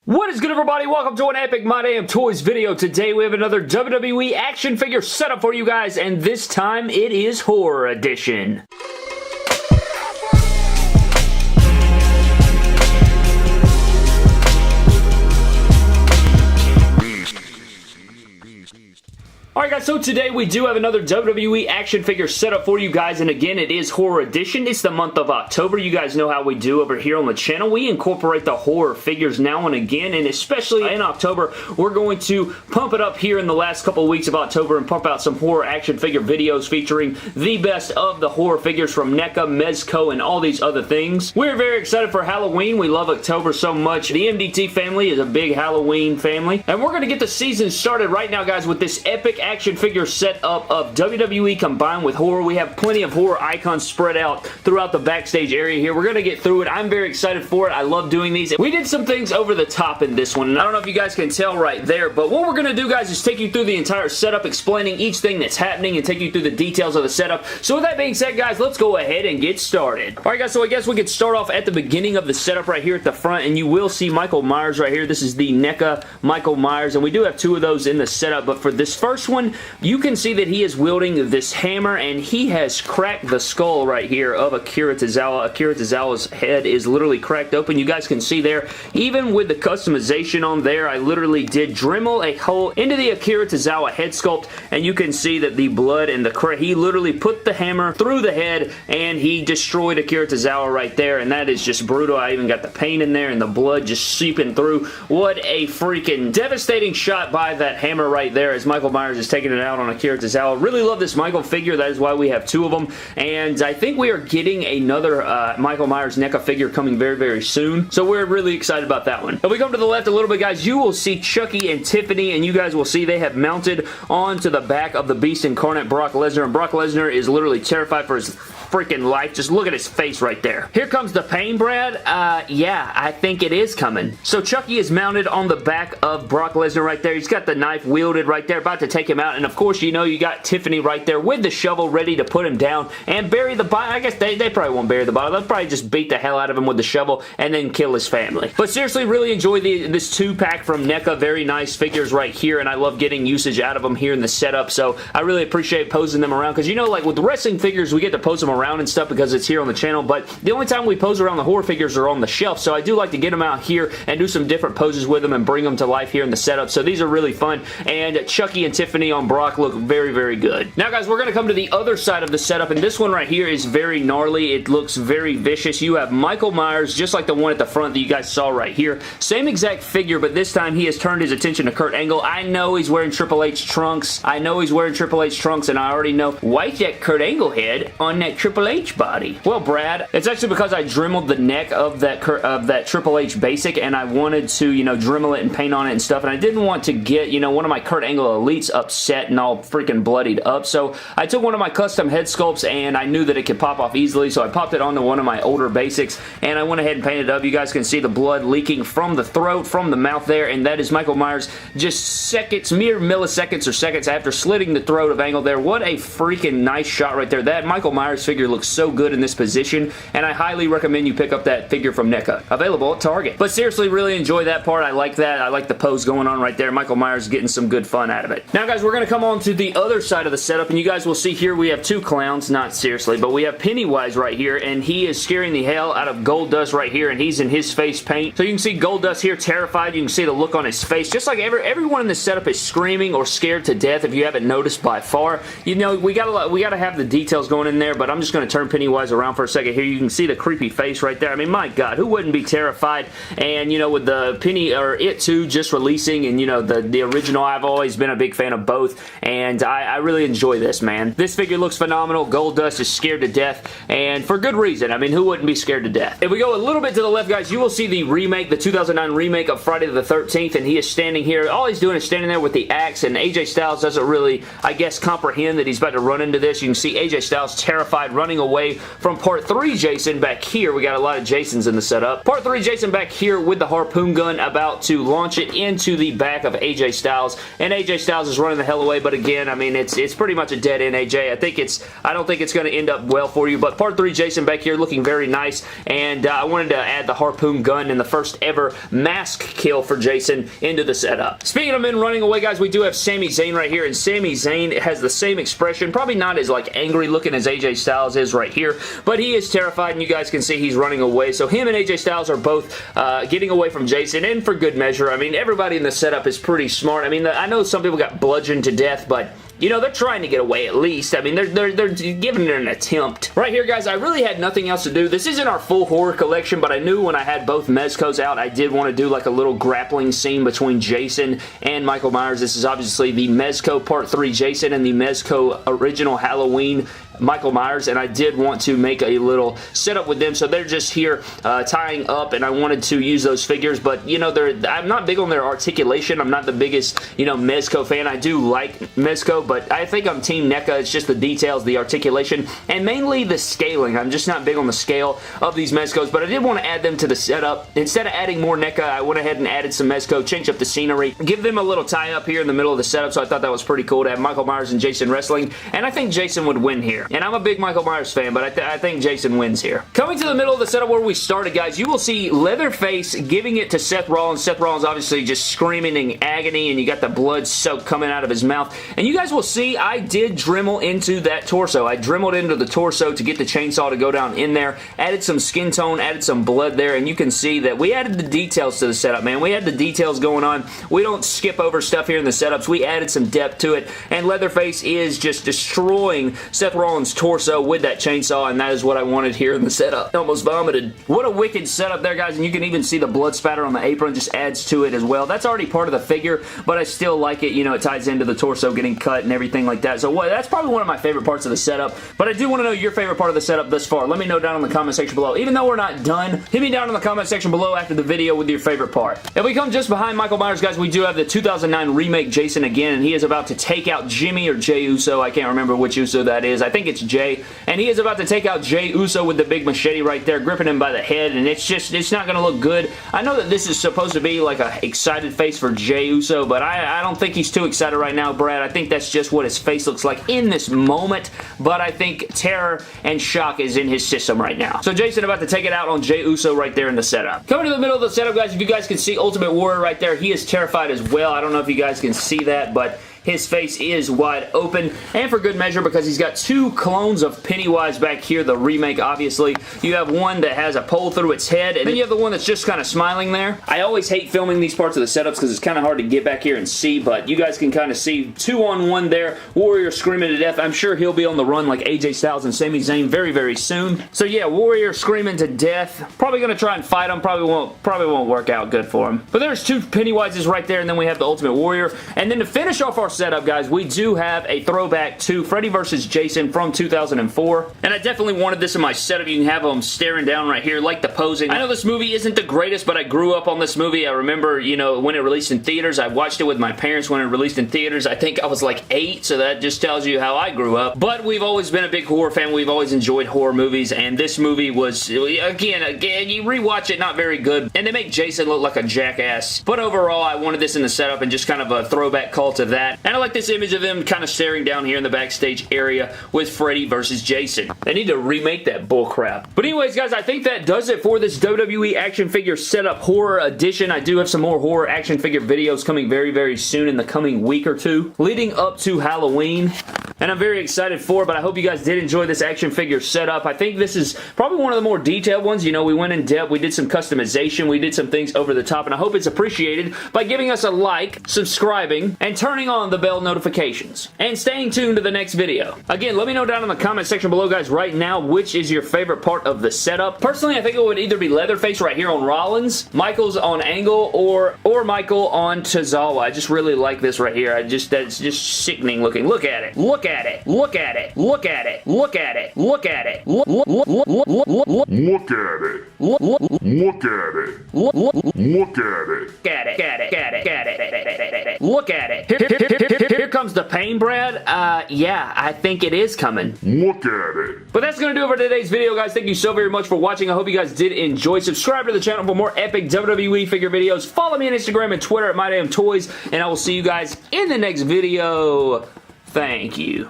What is good, everybody? Welcome to an Epic My Damn Toys video. Today we have another WWE action figure setup for you guys, and this time it is Horror Edition. Alright guys, so today we do have another WWE action figure setup for you guys, and again, it is Horror Edition. It's the month of October. You guys know how we do over here on the channel. We incorporate the horror figures now and again, and especially in October, we're going to pump it up here in the last couple of weeks of October and pump out some horror action figure videos featuring the best of the horror figures from NECA, Mezco, and all these other things. We're very excited for Halloween. We love October so much. The MDT family is a big Halloween family, and we're going to get the season started right now, guys, with this epic action figure setup of WWE combined with horror. We have plenty of horror icons spread out throughout the backstage area here. We're going to get through it. I'm very excited for it. I love doing these. We did some things over the top in this one, and I don't know if you guys can tell right there, but what we're going to do, guys, is take you through the entire setup, explaining each thing that's happening and take you through the details of the setup. So with that being said, guys, let's go ahead and get started. Alright, guys, so I guess we could start off at the beginning of the setup right here at the front, and you will see Michael Myers right here. This is the NECA Michael Myers, and we do have two of those in the setup, but for this first one, you can see that he is wielding this hammer, and he has cracked the skull right here of Akira Tozawa. Akira Tozawa's head is literally cracked open. You guys can see there, even with the customization on there, I literally did Dremel a hole into the Akira Tozawa head sculpt, and you can see that the blood and the crack, he literally put the hammer through the head, and he destroyed Akira Tozawa right there, and that is just brutal. I even got the paint in there, and the blood just seeping through. What a freaking devastating shot by that hammer right there as Michael Myers is taking it out on Akira Tozawa. Really love this Michael figure. That is why we have two of them, and I think we are getting another Michael Myers NECA figure coming very, very soon, so we're really excited about that one. If we come to the left a little bit, guys, you will see Chucky and Tiffany, and you guys will see they have mounted onto the back of the Beast Incarnate Brock Lesnar, and Brock Lesnar is literally terrified for his freaking life. Just look at his face right there. Here comes the pain, Brad. Yeah, I think it is coming. So Chucky is mounted on the back of Brock Lesnar right there. He's got the knife wielded right there, about to take him out, and of course, you know, you got Tiffany right there with the shovel ready to put him down and bury the body. I guess they probably won't bury the body. They'll probably just beat the hell out of him with the shovel and then kill his family. But seriously, really enjoy this two-pack from NECA. Very nice figures right here, and I love getting usage out of them here in the setup, so I really appreciate posing them around, because you know, like with the wrestling figures, we get to pose them around and stuff because it's here on the channel, but the only time we pose around the horror figures are on the shelf, so I do like to get them out here and do some different poses with them and bring them to life here in the setup, so these are really fun, and Chucky and Tiffany on Brock look very, very good. Now, guys, we're going to come to the other side of the setup, and this one right here is very gnarly. It looks very vicious. You have Michael Myers, just like the one at the front that you guys saw right here. Same exact figure, but this time he has turned his attention to Kurt Angle. I know he's wearing Triple H trunks. I know he's wearing Triple H trunks, and I already know why's that Kurt Angle head on that Triple H body. Well, Brad, it's actually because I dremeled the neck of that Triple H basic, and I wanted to, you know, Dremel it and paint on it and stuff, and I didn't want to get, you know, one of my Kurt Angle elites upset and all freaking bloodied up, so I took one of my custom head sculpts, and I knew that it could pop off easily, so I popped it onto one of my older basics, and I went ahead and painted it up. You guys can see the blood leaking from the throat, from the mouth there, and that is Michael Myers just seconds, mere milliseconds or seconds after slitting the throat of Angle there. What a freaking nice shot right there. That Michael Myers figure looks so good in this position, and I highly recommend you pick up that figure from NECA. Available at Target. But seriously, really enjoy that part. I like that. I like the pose going on right there. Michael Myers getting some good fun out of it. Now, guys, we're going to come on to the other side of the setup, and you guys will see here we have two clowns. Not seriously, but we have Pennywise right here, and he is scaring the hell out of Goldust right here, and he's in his face paint. So you can see Goldust here terrified. You can see the look on his face. Just like everyone in this setup is screaming or scared to death, if you haven't noticed by far. You know, we gotta have the details going in there, but I'm just going to turn Pennywise around for a second here. You can see the creepy face right there. I mean, my God, who wouldn't be terrified? And, you know, with the It 2 just releasing, and, you know, the original, I've always been a big fan of both, and I really enjoy this, man. This figure looks phenomenal. Goldust is scared to death, and for good reason. I mean, who wouldn't be scared to death? If we go a little bit to the left, guys, you will see the remake, the 2009 remake of Friday the 13th, and he is standing here. All he's doing is standing there with the axe, and AJ Styles doesn't really, I guess, comprehend that he's about to run into this. You can see AJ Styles terrified, running away from Part 3 Jason back here. We got a lot of Jasons in the setup. Part 3 Jason back here with the harpoon gun, about to launch it into the back of AJ Styles, and AJ Styles is running the hell away, but again, I mean, it's pretty much a dead end, AJ. I don't think it's going to end up well for you, but Part 3 Jason back here looking very nice, and I wanted to add the harpoon gun and the first ever mask kill for Jason into the setup. Speaking of men running away, guys, we do have Sami Zayn right here, and Sami Zayn has the same expression, probably not as like angry looking as AJ Styles is right here, but he is terrified, and you guys can see he's running away. So him and AJ Styles are both getting away from Jason, and for good measure. I mean, everybody in the setup is pretty smart. I mean, I know some people got bludgeoned to death, but you know, they're trying to get away at least. I mean, they're giving it an attempt. Right here, guys, I really had nothing else to do. This isn't our full horror collection, but I knew when I had both Mezcos out, I did want to do like a little grappling scene between Jason and Michael Myers. This is obviously the Mezco Part 3 Jason and the Mezco Original Halloween Michael Myers, and I did want to make a little setup with them, so they're just here tying up, and I wanted to use those figures, but you know, I'm not big on their articulation. I'm not the biggest, you know, Mezco fan. I do like Mezco, but I think I'm Team NECA. It's just the details, the articulation, and mainly the scaling. I'm just not big on the scale of these Mezcos, but I did want to add them to the setup. Instead of adding more NECA, I went ahead and added some Mezco, changed up the scenery, give them a little tie-up here in the middle of the setup, so I thought that was pretty cool to have Michael Myers and Jason wrestling, and I think Jason would win here. And I'm a big Michael Myers fan, but I think Jason wins here. Coming to the middle of the setup where we started, guys, you will see Leatherface giving it to Seth Rollins. Seth Rollins obviously just screaming in agony, and you got the blood soak coming out of his mouth. And you guys will see I did Dremel into that torso. I Dremeled into the torso to get the chainsaw to go down in there, added some skin tone, added some blood there, and you can see that we added the details to the setup, man. We had the details going on. We don't skip over stuff here in the setups. We added some depth to it, and Leatherface is just destroying Seth Rollins' torso with that chainsaw, and that is what I wanted here in the setup. Almost vomited. What a wicked setup there, guys, and you can even see the blood spatter on the apron just adds to it as well. That's already part of the figure, but I still like it. You know, it ties into the torso getting cut and everything like that, so that's probably one of my favorite parts of the setup, but I do want to know your favorite part of the setup thus far. Let me know down in the comment section below. Even though we're not done, hit me down in the comment section below after the video with your favorite part. If we come just behind Michael Myers, guys, we do have the 2009 remake Jason again, and he is about to take out Jimmy or Jey Uso. I can't remember which Uso that is. I think it's Jey, and he is about to take out Jey Uso with the big machete right there, gripping him by the head, and it's not going to look good. I know that this is supposed to be like a excited face for Jey Uso, but I don't think he's too excited right now, Brad. I think that's just what his face looks like in this moment, but I think terror and shock is in his system right now. So Jason about to take it out on Jey Uso right there in the setup. Coming to the middle of the setup, guys, if you guys can see Ultimate Warrior right there, he is terrified as well. I don't know if you guys can see that, but his face is wide open, and for good measure because he's got two clones of Pennywise back here, the remake, obviously. You have one that has a pole through its head, and then you have the one that's just kind of smiling there. I always hate filming these parts of the setups because it's kind of hard to get back here and see, but you guys can kind of see 2-on-1 there. Warrior screaming to death. I'm sure he'll be on the run like AJ Styles and Sami Zayn very, very soon. So yeah, Warrior screaming to death. Probably going to try and fight him. Probably won't work out good for him. But there's two Pennywises right there, and then we have the Ultimate Warrior. And then to finish off our setup, guys, we do have a throwback to Freddy vs. Jason from 2004, and I definitely wanted this in my setup. You can have them staring down right here, like the posing. I know this movie isn't the greatest, but I grew up on this movie. I remember, you know, when it released in theaters. I watched it with my parents when it released in theaters. I think I was like 8, so that just tells you how I grew up. But we've always been a big horror fan. We've always enjoyed horror movies, and this movie was, again, you rewatch it, not very good, and they make Jason look like a jackass. But overall, I wanted this in the setup and just kind of a throwback call to that. And I like this image of them kind of staring down here in the backstage area with Freddy versus Jason. They need to remake that bullcrap. But anyways, guys, I think that does it for this WWE action figure setup horror edition. I do have some more horror action figure videos coming very, very soon in the coming week or two, leading up to Halloween. And I'm very excited for it, but I hope you guys did enjoy this action figure setup. I think this is probably one of the more detailed ones. You know, we went in depth, we did some customization, we did some things over the top, and I hope it's appreciated by giving us a like, subscribing, and turning on the bell notifications. And staying tuned to the next video. Again, let me know down in the comment section below, guys, right now, which is your favorite part of the setup. Personally, I think it would either be Leatherface right here on Rollins, Michael's on Angle, or Michael on Tozawa. I just really like this right here. That's just sickening looking. Look at it. Look at at it. Look at it. Look at it. Look at it. Look at it. Look at it. Look at it. Look at it. Look at it. Look at it. Get it. Get it. Get it. Get it. Look at it. Here comes the pain, Brad. Yeah, I think it is coming. Look at it. But that's going to do it for today's video, guys. Thank you so very much for watching. I hope you guys did enjoy. Subscribe to the channel for more epic WWE figure videos. Follow me on Instagram and Twitter at MyDamnToys, and I will see you guys in the next video. Thank you.